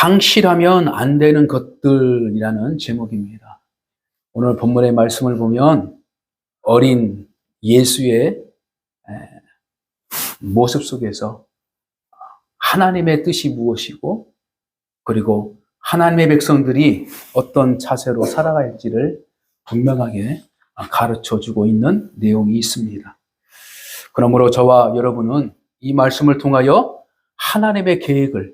상실하면 안 되는 것들이라는 제목입니다. 오늘 본문의 말씀을 보면 어린 예수의 모습 속에서 하나님의 뜻이 무엇이고, 그리고 하나님의 백성들이 어떤 자세로 살아가야 할지를 분명하게 가르쳐 주고 있는 내용이 있습니다. 그러므로 저와 여러분은 이 말씀을 통하여 하나님의 계획을,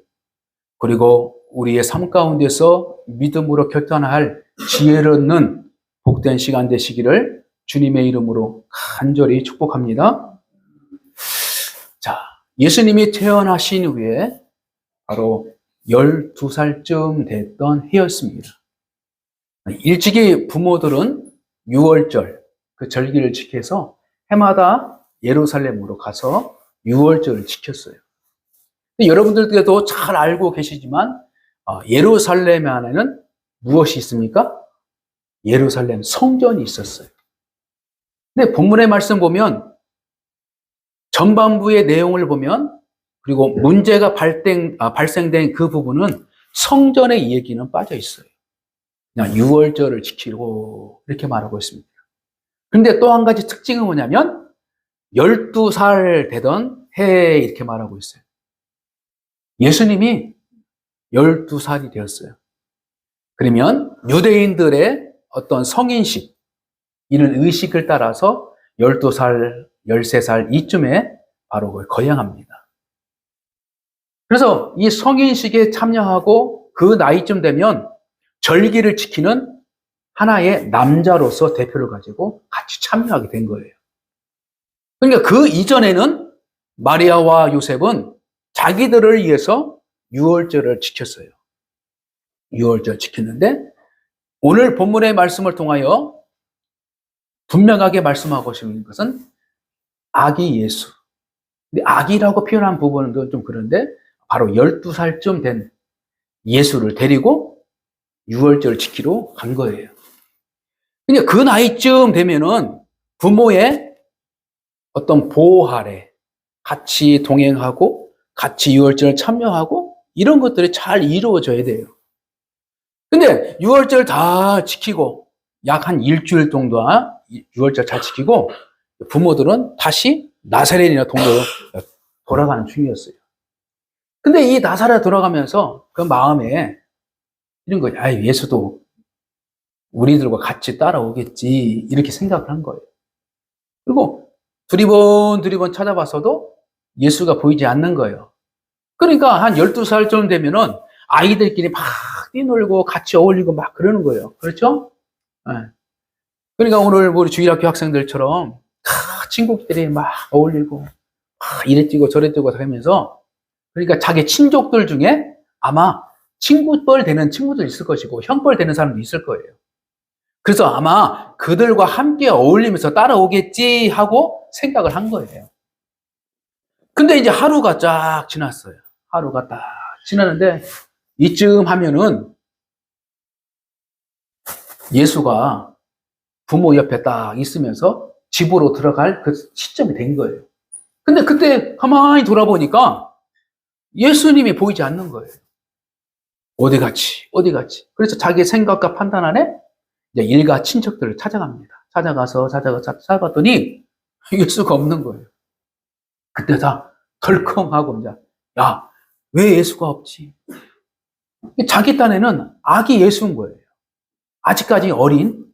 그리고 우리의 삶 가운데서 믿음으로 결단할 지혜를 얻는 복된 시간 되시기를 주님의 이름으로 간절히 축복합니다. 자, 예수님이 태어나신 후에 바로 12살쯤 됐던 해였습니다. 일찍이 부모들은 6월절, 그 절기를 지켜서 해마다 예루살렘으로 가서 6월절을 지켰어요. 여러분들께도 잘 알고 계시지만 예루살렘 안에는 무엇이 있습니까? 예루살렘 성전이 있었어요. 근데 본문의 말씀 보면 전반부의 내용을 보면, 그리고 문제가 발생된 그 부분은 성전의 얘기는 빠져 있어요. 그냥 6월절을 지키고 이렇게 말하고 있습니다. 그런데 또 한 가지 특징은 뭐냐면 12살 되던 해에 이렇게 말하고 있어요. 예수님이 12살이 되었어요. 그러면 유대인들의 어떤 성인식, 이런 의식을 따라서 12살, 13살 이쯤에 바로 거행합니다. 그래서 이 성인식에 참여하고 그 나이쯤 되면 절기를 지키는 하나의 남자로서 대표를 가지고 같이 참여하게 된 거예요. 그러니까 그 이전에는 마리아와 요셉은 자기들을 위해서 6월절을 지켰어요. 6월절 지켰는데 오늘 본문의 말씀을 통하여 분명하게 말씀하고 싶은 것은 아기 예수. 근데 아기라고 표현한 부분은 좀 그런데 바로 12살쯤 된 예수를 데리고 6월절 지키러 간 거예요. 그러니까 그 나이쯤 되면은 부모의 어떤 보호 아래 같이 동행하고 같이 6월절 참여하고 이런 것들이 잘 이루어져야 돼요. 근데 6월절 다 지키고 약 한 일주일 정도 6월절 잘 지키고 부모들은 다시 나사렛이나 동네로 돌아가는 중이었어요. 근데 이 나사렛 돌아가면서 그 마음에 이런 거예요. 아, 예수도 우리들과 같이 따라오겠지 이렇게 생각을 한 거예요. 그리고 두리번 찾아봤어도 예수가 보이지 않는 거예요. 그러니까 한 12살쯤 되면은 아이들끼리 막 뛰놀고 같이 어울리고 막 그러는 거예요. 그렇죠? 네. 그러니까 오늘 우리 주일학교 학생들처럼 친구끼리 막 어울리고 막 이래 뛰고 저래 뛰고 하면서, 그러니까 자기 친족들 중에 아마 친구뻘 되는 친구도 있을 것이고 형뻘 되는 사람도 있을 거예요. 그래서 아마 그들과 함께 어울리면서 따라오겠지 하고 생각을 한 거예요. 근데 이제 하루가 쫙 지났어요. 하루가 딱 지났는데 이쯤 하면은 예수가 부모 옆에 딱 있으면서 집으로 들어갈 그 시점이 된 거예요. 근데 그때 가만히 돌아보니까 예수님이 보이지 않는 거예요. 어디 갔지? 그래서 자기 생각과 판단 안에 이제 일가 친척들을 찾아갑니다. 찾아가서 찾아봤더니 예수가 없는 거예요. 그때 다 덜컹하고 이제, 야, 왜 예수가 없지? 자기 딴에는 아기 예수인 거예요. 아직까지 어린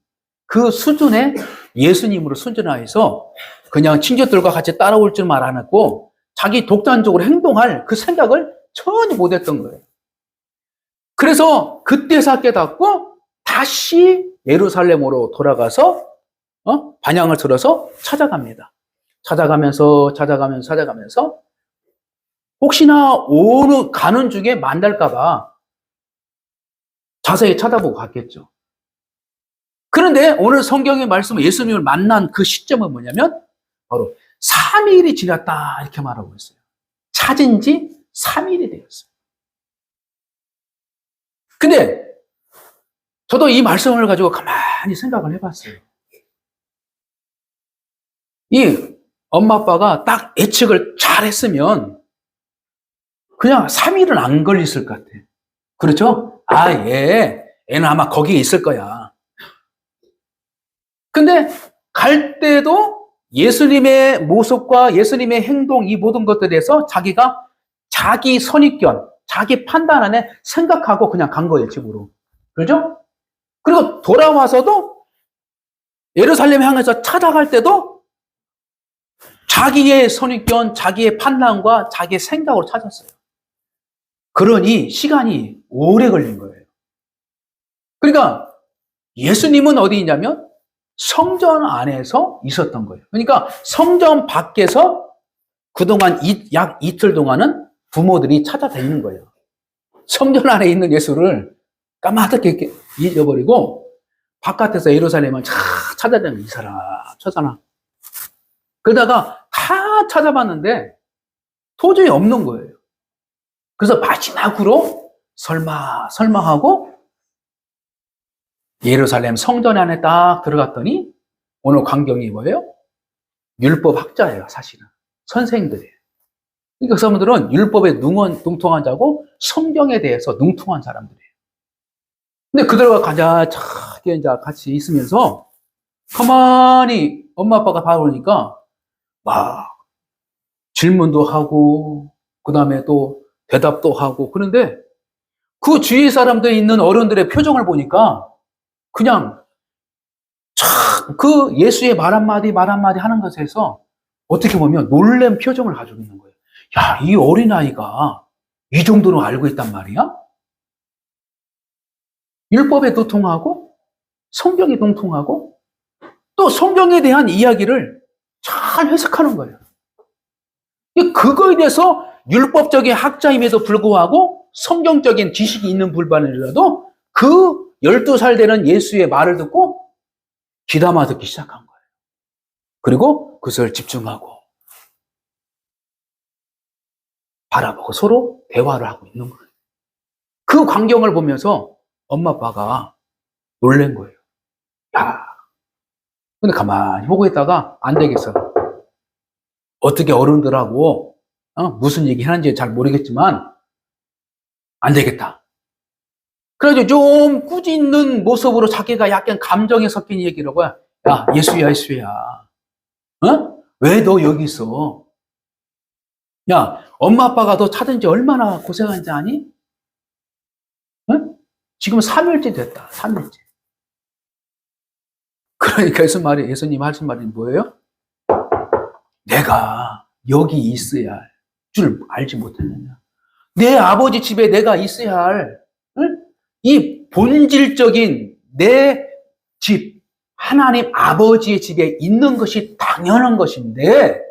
그 수준의 예수님으로 순전화해서 그냥 친척들과 같이 따라올 줄만 안 했고 자기 독단적으로 행동할 그 생각을 전혀 못했던 거예요. 그래서 그때서 깨닫고 다시 예루살렘으로 돌아가서 반향을 들어서 찾아갑니다. 찾아가면서 혹시나 가는 중에 만날까봐 자세히 쳐다보고 갔겠죠. 그런데 오늘 성경의 말씀은 예수님을 만난 그 시점은 뭐냐면 바로 3일이 지났다 이렇게 말하고 있어요. 찾은 지 3일이 되었어요. 근데 저도 이 말씀을 가지고 가만히 생각을 해봤어요. 이 엄마 아빠가 딱 예측을 잘 했으면 그냥 3일은 안 걸렸을 것 같아요. 그렇죠? 아, 얘는 아마 거기에 있을 거야. 근데 갈 때도 예수님의 모습과 예수님의 행동, 이 모든 것들에 대해서 자기가 자기 선입견, 자기 판단 안에 생각하고 그냥 간 거예요, 집으로. 그렇죠? 그리고 돌아와서도 예루살렘 향해서 찾아갈 때도 자기의 선입견, 자기의 판단과 자기의 생각으로 찾았어요. 그러니 시간이 오래 걸린 거예요. 그러니까 예수님은 어디 있냐면 성전 안에서 있었던 거예요. 그러니까 성전 밖에서 그동안 약 이틀 동안은 부모들이 찾아다니는 거예요. 성전 안에 있는 예수를 까마득하게 잊어버리고 바깥에서 예루살렘을 찾아다니는 이 사람, 저 사람. 그러다가 다 찾아봤는데 도저히 없는 거예요. 그래서 마지막으로 설마 하고 예루살렘 성전 안에 딱 들어갔더니 오늘 광경이 뭐예요? 율법 학자예요, 사실은. 선생들이에요. 그러니까 그 사람들은 율법에 능통한 자고 성경에 대해서 능통한 사람들이에요. 근데 그들과 가자차게 이제 같이 있으면서 가만히 엄마 아빠가 봐보니까 막 질문도 하고 그 다음에 또 대답도 하고 그런데 그 주위 사람들이 있는 어른들의 표정을 보니까 그냥 참 그 예수의 말 한마디 하는 것에서 어떻게 보면 놀란 표정을 가지고 있는 거예요. 야, 이 어린아이가 이 정도로 알고 있단 말이야? 율법에 도통하고 성경에 동통하고 또 성경에 대한 이야기를 잘 해석하는 거예요. 그거에 대해서 율법적인 학자임에도 불구하고 성경적인 지식이 있는 불반이라도 그 12살 되는 예수의 말을 듣고 귀담아 듣기 시작한 거예요. 그리고 그것을 집중하고 바라보고 서로 대화를 하고 있는 거예요. 그 광경을 보면서 엄마 아빠가 놀란 거예요. 야, 근데 가만히 보고 있다가 안 되겠어. 어떻게 어른들하고 무슨 얘기 하는지 잘 모르겠지만 안 되겠다. 그래가지고 좀 꾸짖는 모습으로 자기가 약간 감정에 섞인 얘기를 하고 야, 예수야. 왜 너 여기 있어? 야, 엄마 아빠가 너 찾은 지 얼마나 고생한지 아니? 응? 지금 3일째 됐다. 3일째. 그러니까 예수님 하신 말이 뭐예요? 내가 여기 있어야 할 줄 알지 못했느냐. 내 아버지 집에 내가 있어야 할, 이 본질적인 내 집, 하나님 아버지의 집에 있는 것이 당연한 것인데,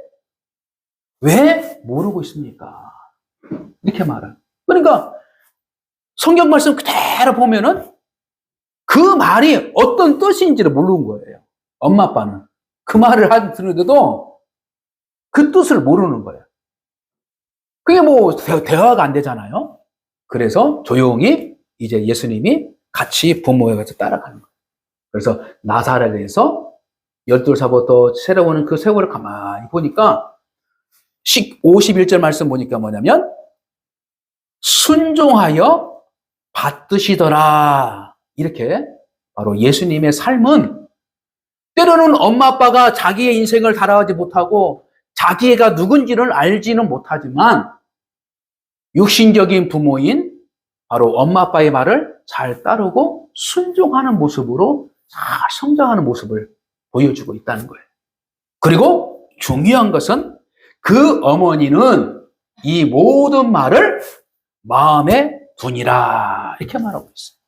왜 모르고 있습니까? 이렇게 말해요. 그러니까, 성경 말씀 그대로 보면은 그 말이 어떤 뜻인지를 모르는 거예요. 엄마, 아빠는. 그 말을 들었는데도 그 뜻을 모르는 거예요. 그게 뭐 대화가 안 되잖아요. 그래서 조용히 이제 예수님이 같이 부모에 가서 따라가는 거예요. 그래서 나사렛에서 12살부터 세려오는 그 세월을 가만히 보니까 51절 말씀 보니까 뭐냐면 순종하여 받드시더라. 이렇게 바로 예수님의 삶은 때로는 엄마 아빠가 자기의 인생을 달아가지 못하고 자기가 누군지를 알지는 못하지만 육신적인 부모인 바로 엄마 아빠의 말을 잘 따르고 순종하는 모습으로 잘 성장하는 모습을 보여주고 있다는 거예요. 그리고 중요한 것은 그 어머니는 이 모든 말을 마음에 두니라 이렇게 말하고 있어요.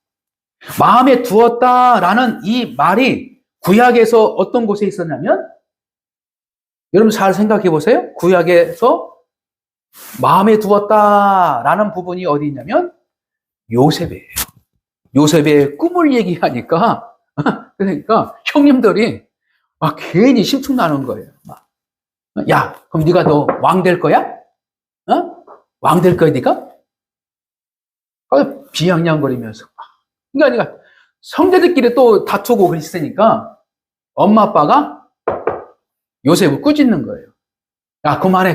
마음에 두었다라는 이 말이 구약에서 어떤 곳에 있었냐면 여러분 잘 생각해 보세요. 구약에서 마음에 두었다라는 부분이 어디 있냐면 요셉이에요. 요셉의 꿈을 얘기하니까 그러니까 형님들이 막 괜히 심쿵나는 거예요. 막. 야, 그럼 네가 너 왕 될 거야? 왕 될 거야, 네가? 비양냥거리면서. 그러니까 형제들끼리 또 다투고 있으니까 엄마 아빠가 요셉을 꾸짖는 거예요. 야, 그만해.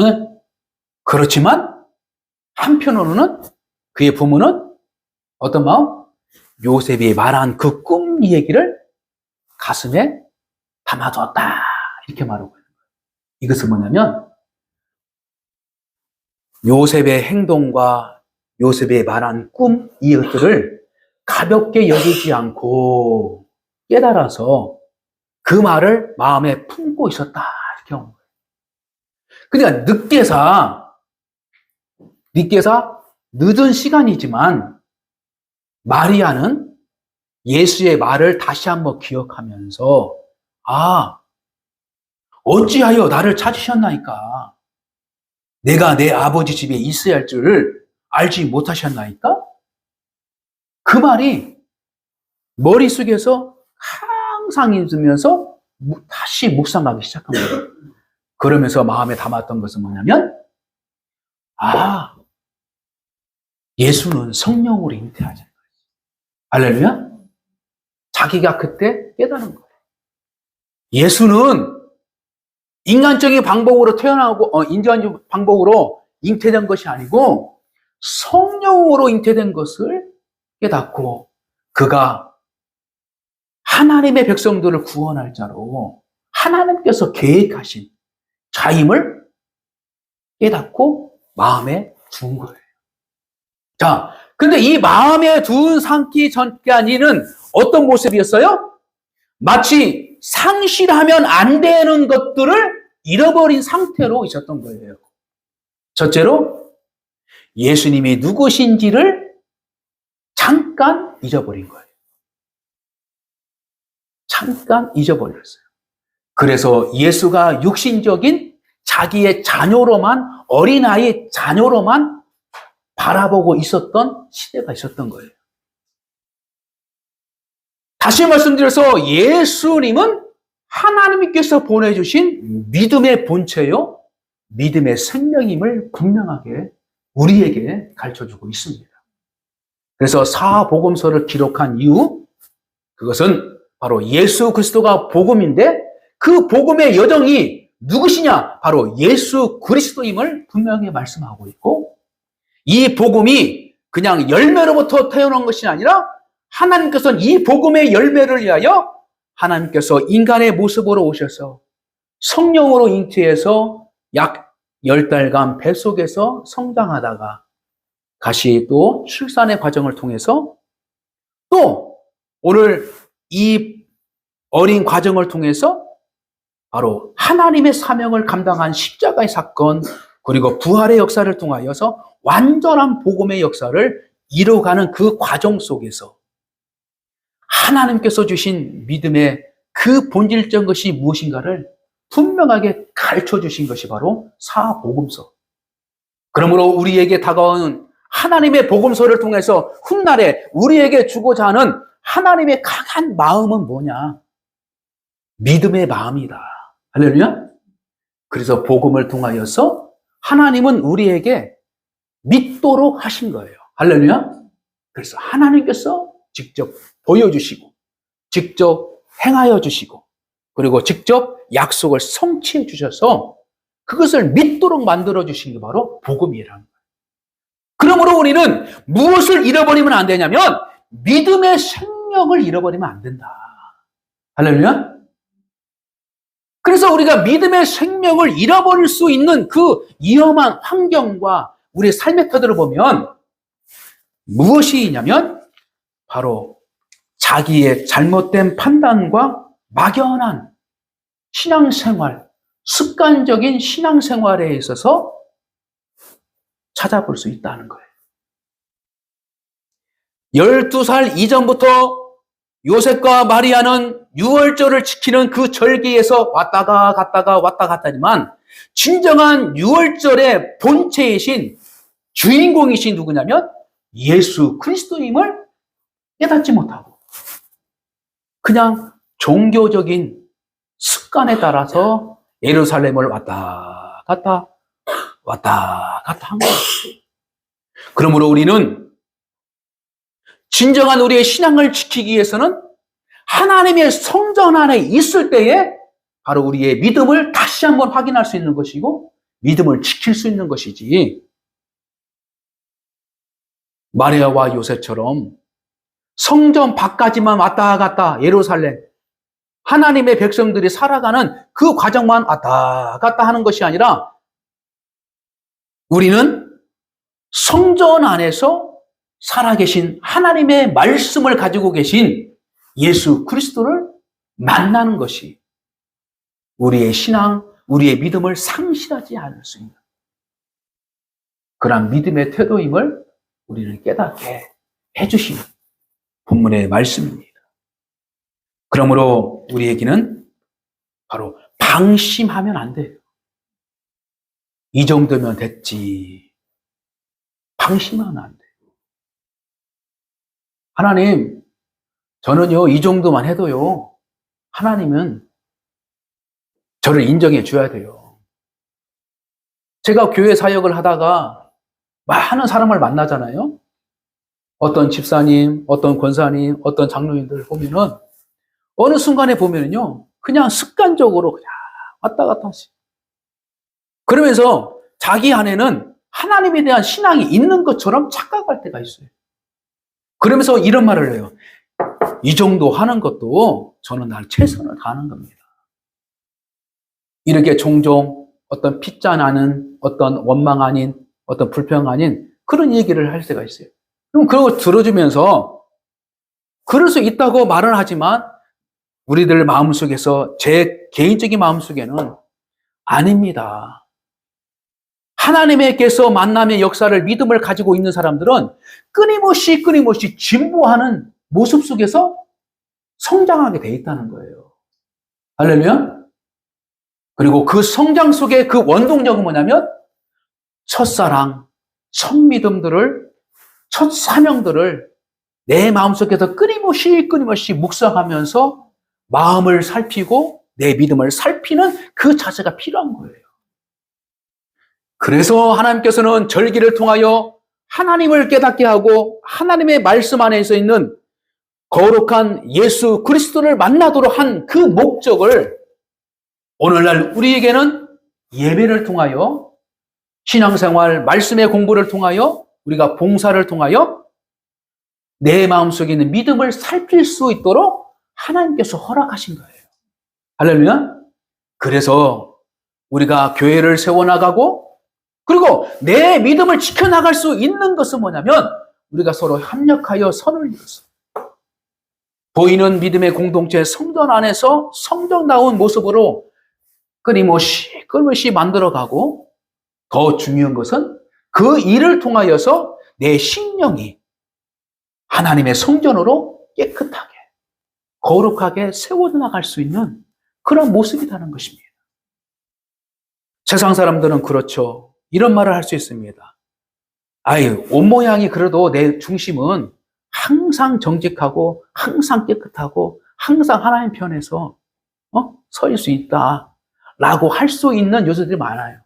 응? 그렇지만 한편으로는 그의 부모는 어떤 마음? 요셉이 말한 그 꿈 얘기를 가슴에 담아뒀다. 이렇게 말하고 있는 거예요. 이것은 뭐냐면 요셉의 행동과 요셉의 말한 꿈 이것들을 가볍게 여기지 않고 깨달아서 그 말을 마음에 품고 있었다. 이렇게 하는 거예요. 그러니까 늦게사 늦은 시간이지만 마리아는 예수의 말을 다시 한번 기억하면서 어찌하여 나를 찾으셨나이까? 내가 내 아버지 집에 있어야 할 줄을 알지 못하셨나이까? 그 말이 머릿속에서 항상 있으면서 다시 묵상하기 시작한 거예요. 그러면서 마음에 담았던 것은 뭐냐면 예수는 성령으로 잉태하잖아요. 할렐루야? 자기가 그때 깨달은 거예요. 예수는 인간적인 방법으로 태어나고 인간적인 방법으로 잉태된 것이 아니고 성령으로 잉태된 것을 깨닫고 그가 하나님의 백성들을 구원할 자로 하나님께서 계획하신 자임을 깨닫고 마음에 둔 거예요. 자, 근데 이 마음에 둔 상기 전까지는 어떤 모습이었어요? 마치 상실하면 안 되는 것들을 잃어버린 상태로 있었던 거예요. 첫째로 예수님이 누구신지를 잠깐 잊어버린 거예요. 잠깐 잊어버렸어요. 그래서 예수가 육신적인 자기의 자녀로만, 어린아이의 자녀로만 바라보고 있었던 시대가 있었던 거예요. 다시 말씀드려서 예수님은 하나님께서 보내주신 믿음의 본체요, 믿음의 생명임을 분명하게 우리에게 가르쳐주고 있습니다. 그래서 사복음서를 기록한 이유, 그것은 바로 예수 그리스도가 복음인데 그 복음의 여정이 누구시냐? 바로 예수 그리스도임을 분명히 말씀하고 있고 이 복음이 그냥 열매로부터 태어난 것이 아니라 하나님께서는 이 복음의 열매를 위하여 하나님께서 인간의 모습으로 오셔서 성령으로 잉태해서 약 10달간 뱃속에서 성장하다가 다시 또 출산의 과정을 통해서 또 오늘 이 어린 과정을 통해서 바로 하나님의 사명을 감당한 십자가의 사건 그리고 부활의 역사를 통하여서 완전한 복음의 역사를 이뤄가는 그 과정 속에서 하나님께서 주신 믿음의 그 본질적인 것이 무엇인가를 분명하게 가르쳐 주신 것이 바로 사복음서. 그러므로 우리에게 다가오는 하나님의 복음서를 통해서 훗날에 우리에게 주고자 하는 하나님의 강한 마음은 뭐냐? 믿음의 마음이다. 할렐루야? 그래서 복음을 통하여서 하나님은 우리에게 믿도록 하신 거예요. 할렐루야? 그래서 하나님께서 직접 보여주시고 직접 행하여 주시고 그리고 직접 약속을 성취해 주셔서 그것을 믿도록 만들어 주신 게 바로 복음이라는 거예요. 그러므로 우리는 무엇을 잃어버리면 안 되냐면 믿음의 생명을 잃어버리면 안 된다. 할렐루야? 그래서 우리가 믿음의 생명을 잃어버릴 수 있는 그 위험한 환경과 우리의 삶의 터들을 보면 무엇이 있냐면 바로 자기의 잘못된 판단과 막연한 신앙생활, 습관적인 신앙생활에 있어서 찾아볼 수 있다는 거예요. 12살 이전부터 요셉과 마리아는 유월절을 지키는 그 절기에서 왔다가 갔다지만 진정한 유월절의 본체이신 주인공이신 누구냐면 예수 그리스도임을 깨닫지 못하고 그냥 종교적인 습관에 따라서 예루살렘을 왔다 갔다 한 거예요. 그러므로 우리는 진정한 우리의 신앙을 지키기 위해서는 하나님의 성전 안에 있을 때에 바로 우리의 믿음을 다시 한번 확인할 수 있는 것이고 믿음을 지킬 수 있는 것이지 마리아와 요셉처럼 성전 밖까지만 왔다 갔다 예루살렘 하나님의 백성들이 살아가는 그 과정만 왔다 갔다 하는 것이 아니라 우리는 성전 안에서 살아계신 하나님의 말씀을 가지고 계신 예수 그리스도를 만나는 것이 우리의 신앙, 우리의 믿음을 상실하지 않을 수 있는 그러한 믿음의 태도임을 우리를 깨닫게 해주시는 본문의 말씀입니다. 그러므로 우리에게는 바로 방심하면 안 돼요. 이 정도면 됐지. 방심하면 안 돼요. 하나님, 저는요, 이 정도만 해도요, 하나님은 저를 인정해 줘야 돼요. 제가 교회 사역을 하다가 많은 사람을 만나잖아요. 어떤 집사님, 어떤 권사님, 어떤 장로님들 보면은 어느 순간에 보면은요, 그냥 습관적으로 그냥 왔다 갔다 하시. 그러면서 자기 안에는 하나님에 대한 신앙이 있는 것처럼 착각할 때가 있어요. 그러면서 이런 말을 해요. 이 정도 하는 것도 저는 날 최선을 다하는 겁니다. 이렇게 종종 어떤 핏잔 아닌, 어떤 원망 아닌, 어떤 불평 아닌 그런 얘기를 할 때가 있어요. 그럼 그런 걸 들어주면서 그럴 수 있다고 말은 하지만 우리들 마음속에서 제 개인적인 마음속에는 아닙니다. 하나님께서 만남의 역사를 믿음을 가지고 있는 사람들은 끊임없이 진보하는 모습 속에서 성장하게 돼 있다는 거예요. 할렐루야. 그리고 그 성장 속에 그 원동력은 뭐냐면 첫사랑, 첫 믿음들을, 첫 사명들을 내 마음속에서 끊임없이 묵상하면서 마음을 살피고 내 믿음을 살피는 그 자세가 필요한 거예요. 그래서 하나님께서는 절기를 통하여 하나님을 깨닫게 하고 하나님의 말씀 안에서 있는 거룩한 예수 그리스도를 만나도록 한 그 목적을 오늘날 우리에게는 예배를 통하여 신앙생활, 말씀의 공부를 통하여 우리가 봉사를 통하여 내 마음속에 있는 믿음을 살필 수 있도록 하나님께서 허락하신 거예요. 할렐루야. 그래서 우리가 교회를 세워나가고 그리고 내 믿음을 지켜나갈 수 있는 것은 뭐냐면 우리가 서로 협력하여 선을 이루서 보이는 믿음의 공동체 성전 안에서 성정다운 모습으로 끊임없이 만들어가고 더 중요한 것은 그 일을 통하여서 내 심령이 하나님의 성전으로 깨끗하게 거룩하게 세워져 나갈 수 있는 그런 모습이라는 것입니다. 세상 사람들은 그렇죠. 이런 말을 할 수 있습니다. 아유, 옷 모양이 그래도 내 중심은 항상 정직하고 항상 깨끗하고 항상 하나님 편에서 서일 수 있다 라고 할 수 있는 요소들이 많아요.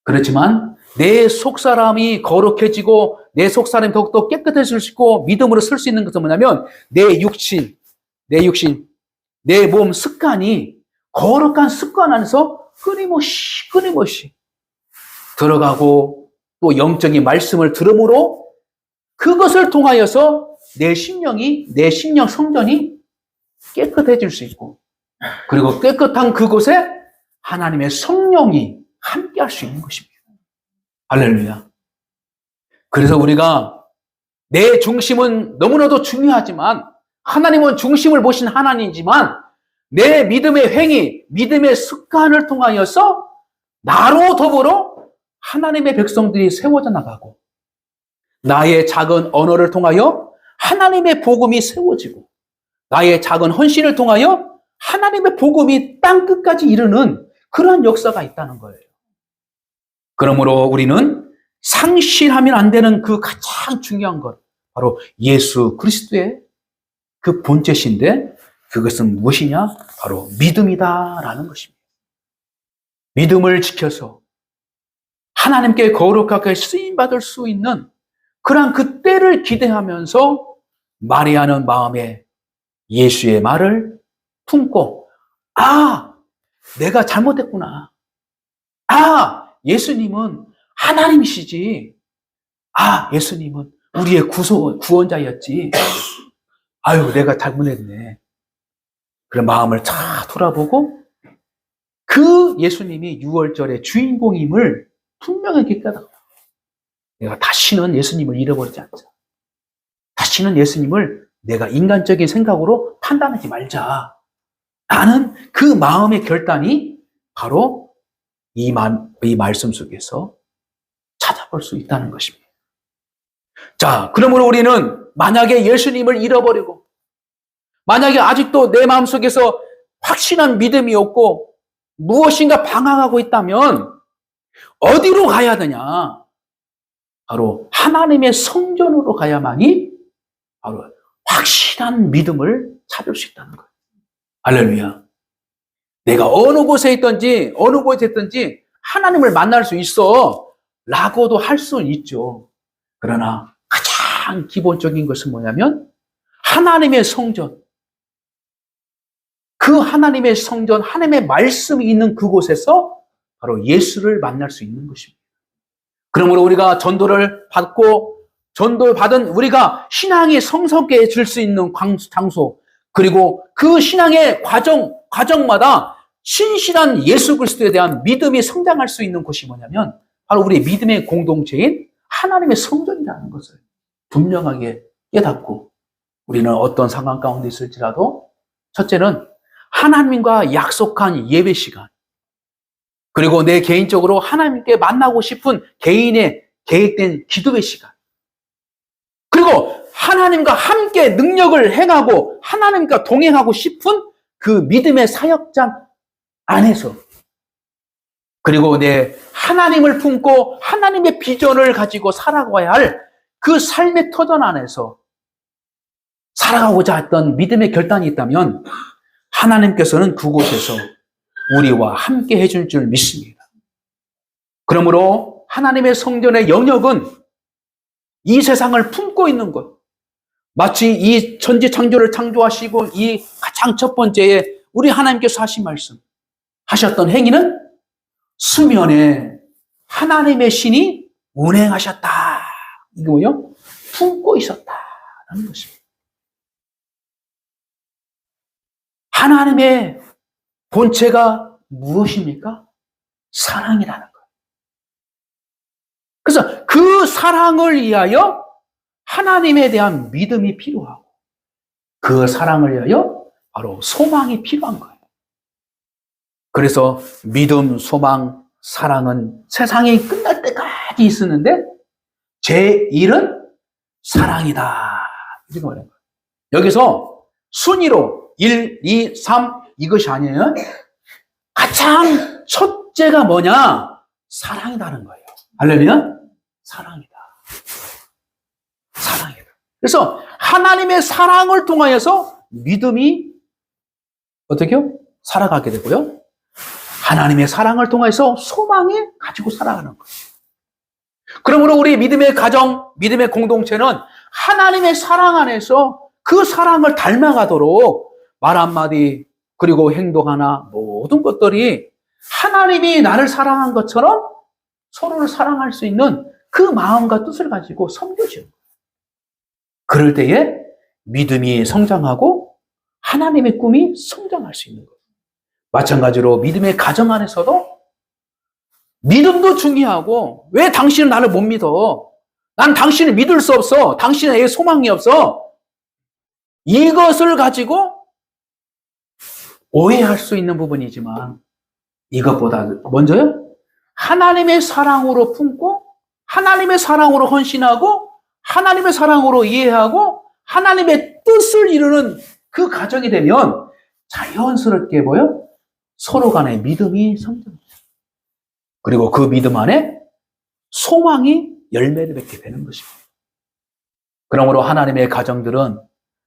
그렇지만 내 속사람이 거룩해지고 내 속사람이 더욱더 깨끗해질 수 있고 믿음으로 설 수 있는 것은 뭐냐면 내 육신, 내 몸 습관이 거룩한 습관 안에서 끊임없이 들어가고 또 영적인 말씀을 들음으로 그것을 통하여서 내 심령 성전이 깨끗해질 수 있고 그리고 깨끗한 그곳에 하나님의 성령이 함께 할 수 있는 것입니다. 할렐루야. 그래서 우리가 내 중심은 너무나도 중요하지만 하나님은 중심을 보신 하나님이지만 내 믿음의 행위, 믿음의 습관을 통하여서 나로 더불어 하나님의 백성들이 세워져 나가고 나의 작은 언어를 통하여 하나님의 복음이 세워지고 나의 작은 헌신을 통하여 하나님의 복음이 땅끝까지 이르는 그러한 역사가 있다는 거예요. 그러므로 우리는 상실하면 안 되는 그 가장 중요한 것, 바로 예수 그리스도의 그 본체신데 그것은 무엇이냐? 바로 믿음이다라는 것입니다. 믿음을 지켜서 하나님께 거룩하게 쓰임받을 수 있는 그러한 그 때를 기대하면서 마리아는 마음에 예수의 말을 품고 내가 잘못했구나. 예수님은 하나님이시지. 예수님은 우리의 구원자였지. 아유, 내가 잘못했네. 그런 마음을 다 돌아보고 그 예수님이 유월절의 주인공임을 분명하게 깨닫고 내가 다시는 예수님을 잃어버리지 않자. 다시는 예수님을 내가 인간적인 생각으로 판단하지 말자. 라는 그 마음의 결단이 바로 이 말씀 속에서 찾아볼 수 있다는 것입니다. 자, 그러므로 우리는 만약에 예수님을 잃어버리고 만약에 아직도 내 마음속에서 확신한 믿음이 없고 무엇인가 방황하고 있다면 어디로 가야 되냐? 바로 하나님의 성전으로 가야만이 바로 확실한 믿음을 찾을 수 있다는 거예요. 할렐루야. 내가 어느 곳에 있든지 하나님을 만날 수 있어 라고도 할 수는 있죠. 그러나 가장 기본적인 것은 뭐냐면 하나님의 성전, 그 하나님의 성전, 하나님의 말씀이 있는 그곳에서 바로 예수를 만날 수 있는 것입니다. 그러므로 우리가 전도를 받은 우리가 신앙이 성숙해질 수 있는 장소, 그리고 그 신앙의 과정마다 신실한 예수 그리스도에 대한 믿음이 성장할 수 있는 곳이 뭐냐면 바로 우리의 믿음의 공동체인 하나님의 성전이라는 것을 분명하게 깨닫고 우리는 어떤 상황 가운데 있을지라도 첫째는 하나님과 약속한 예배 시간, 그리고 내 개인적으로 하나님께 만나고 싶은 개인의 계획된 기도의 시간, 그리고 하나님과 함께 능력을 행하고 하나님과 동행하고 싶은 그 믿음의 사역장 안에서, 그리고 내 하나님을 품고 하나님의 비전을 가지고 살아가야 할 그 삶의 터전 안에서 살아가고자 했던 믿음의 결단이 있다면 하나님께서는 그곳에서 우리와 함께 해줄 줄 믿습니다. 그러므로 하나님의 성전의 영역은 이 세상을 품고 있는 것, 마치 이 천지 창조를 창조하시고 이 가장 첫 번째에 우리 하나님께서 하신 말씀, 하셨던 행위는 수면에 하나님의 신이 운행하셨다. 이게 뭐요? 품고 있었다라는 것입니다. 하나님의 본체가 무엇입니까? 사랑이라는 거예요. 그래서 그 사랑을 위하여 하나님에 대한 믿음이 필요하고 그 사랑을 위하여 바로 소망이 필요한 거예요. 그래서 믿음, 소망, 사랑은 세상이 끝날 때까지 있었는데 제1은 사랑이다. 이렇게 말해요. 여기서 순위로 1, 2, 3 이것이 아니에요. 가장 첫째가 뭐냐? 사랑이라는 거예요. 할렐루야? 사랑이다. 사랑이다. 그래서 하나님의 사랑을 통하여서 믿음이 어떻게요? 살아가게 되고요. 하나님의 사랑을 통해서 소망이 가지고 살아가는 거예요. 그러므로 우리 믿음의 가정, 믿음의 공동체는 하나님의 사랑 안에서 그 사랑을 닮아가도록 말 한마디, 그리고 행동 하나, 모든 것들이 하나님이 나를 사랑한 것처럼 서로를 사랑할 수 있는 그 마음과 뜻을 가지고 섬겨줘요. 그럴 때에 믿음이 성장하고 하나님의 꿈이 성장할 수 있는 거예요. 마찬가지로 믿음의 가정 안에서도 믿음도 중요하고, 왜 당신은 나를 못 믿어? 난 당신을 믿을 수 없어. 당신은 내 소망이 없어. 이것을 가지고 오해할 수 있는 부분이지만 이것보다 먼저요, 하나님의 사랑으로 품고 하나님의 사랑으로 헌신하고 하나님의 사랑으로 이해하고 하나님의 뜻을 이루는 그 과정이 되면 자연스럽게 뭐요? 서로 간의 믿음이 성장합니다. 그리고 그 믿음 안에 소망이 열매를 맺게 되는 것입니다. 그러므로 하나님의 가정들은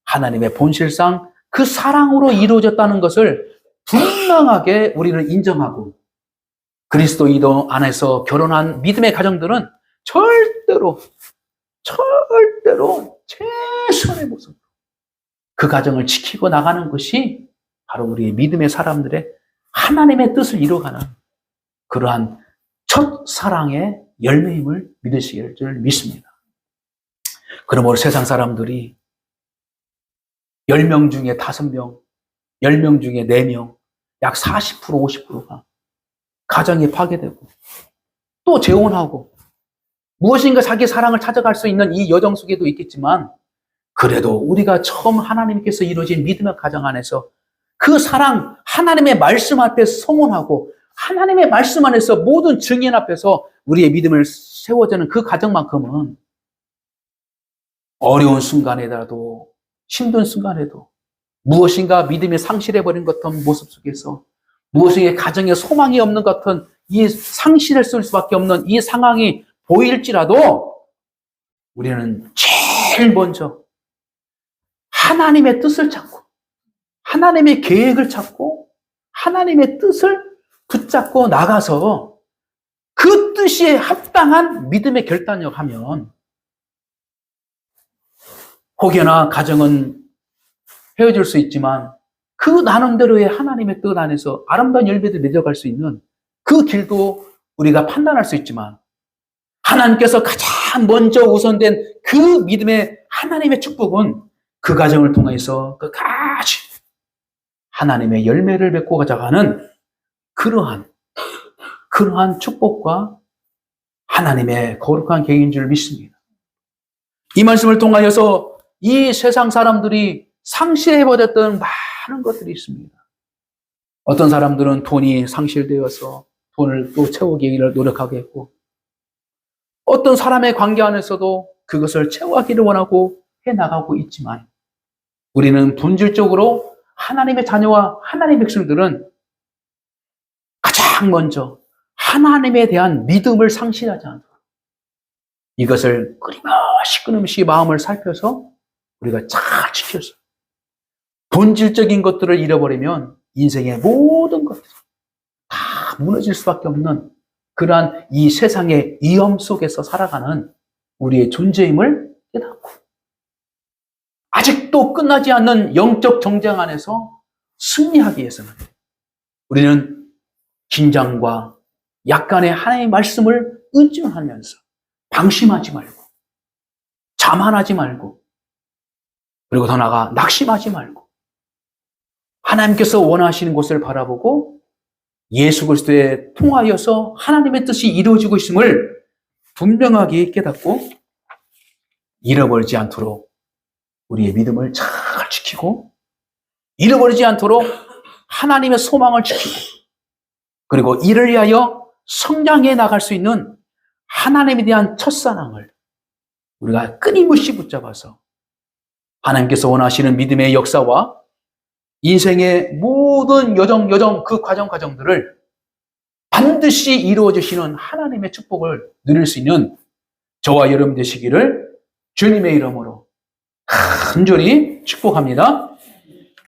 하나님의 본실상 그 사랑으로 이루어졌다는 것을 분명하게 우리는 인정하고, 그리스도인도 안에서 결혼한 믿음의 가정들은 절대로 최선의 모습으로 그 가정을 지키고 나가는 것이 바로 우리의 믿음의 사람들의 하나님의 뜻을 이루어가는 그러한 첫 사랑의 열매임을 믿으실 줄 믿습니다. 그러므로 세상 사람들이 10명 중에 5명, 10명 중에 4명, 약 40%, 50%가 가정이 파괴되고 또 재혼하고 무엇인가 자기 사랑을 찾아갈 수 있는 이 여정 속에도 있겠지만 그래도 우리가 처음 하나님께서 이루어진 믿음의 가정 안에서 그 사랑 하나님의 말씀 앞에 성원하고 하나님의 말씀 안에서 모든 증인 앞에서 우리의 믿음을 세워지는 그 가정만큼은 어려운 순간에라도 힘든 순간에도 무엇인가 믿음이 상실해버린 것 같은 모습 속에서 무엇인가 가정에 소망이 없는 것 같은 이 상실했을 수밖에 없는 이 상황이 보일지라도 우리는 제일 먼저 하나님의 뜻을 찾고 하나님의 계획을 찾고 하나님의 뜻을 붙잡고 나가서 그 뜻에 합당한 믿음의 결단력 하면 혹여나 가정은 헤어질 수 있지만 그 나름대로의 하나님의 뜻 안에서 아름다운 열매를 맺어갈 수 있는 그 길도 우리가 판단할 수 있지만 하나님께서 가장 먼저 우선된 그 믿음의 하나님의 축복은 그 가정을 통해서 끝까지 하나님의 열매를 맺고 가져가는 그러한 축복과 하나님의 거룩한 계획인 줄 믿습니다. 이 말씀을 통하여서 이 세상 사람들이 상실해버렸던 많은 것들이 있습니다. 어떤 사람들은 돈이 상실되어서 돈을 또 채우기 노력하게 했고 어떤 사람의 관계 안에서도 그것을 채워가기를 원하고 해나가고 있지만 우리는 본질적으로 하나님의 자녀와 하나님의 백성들은 가장 먼저 하나님에 대한 믿음을 상실하지 않도록 이것을 끊임없이 마음을 살펴서 우리가 잘 지켜서 본질적인 것들을 잃어버리면 인생의 모든 것들이 다 무너질 수밖에 없는 그러한 이 세상의 위험 속에서 살아가는 우리의 존재임을 깨닫고 아직도 끝나지 않는 영적 정쟁 안에서 승리하기 위해서는 우리는 긴장과 약간의 하나님의 말씀을 의존하면서 방심하지 말고 자만하지 말고 그리고 더 나아가 낙심하지 말고 하나님께서 원하시는 곳을 바라보고 예수 그리스도에 통하여서 하나님의 뜻이 이루어지고 있음을 분명하게 깨닫고 잃어버리지 않도록 우리의 믿음을 잘 지키고 잃어버리지 않도록 하나님의 소망을 지키고 그리고 이를 위하여 성장해 나갈 수 있는 하나님에 대한 첫사랑을 우리가 끊임없이 붙잡아서 하나님께서 원하시는 믿음의 역사와 인생의 모든 여정 그 과정들을 반드시 이루어 주시는 하나님의 축복을 누릴 수 있는 저와 여러분 되시기를 주님의 이름으로 간절히 축복합니다.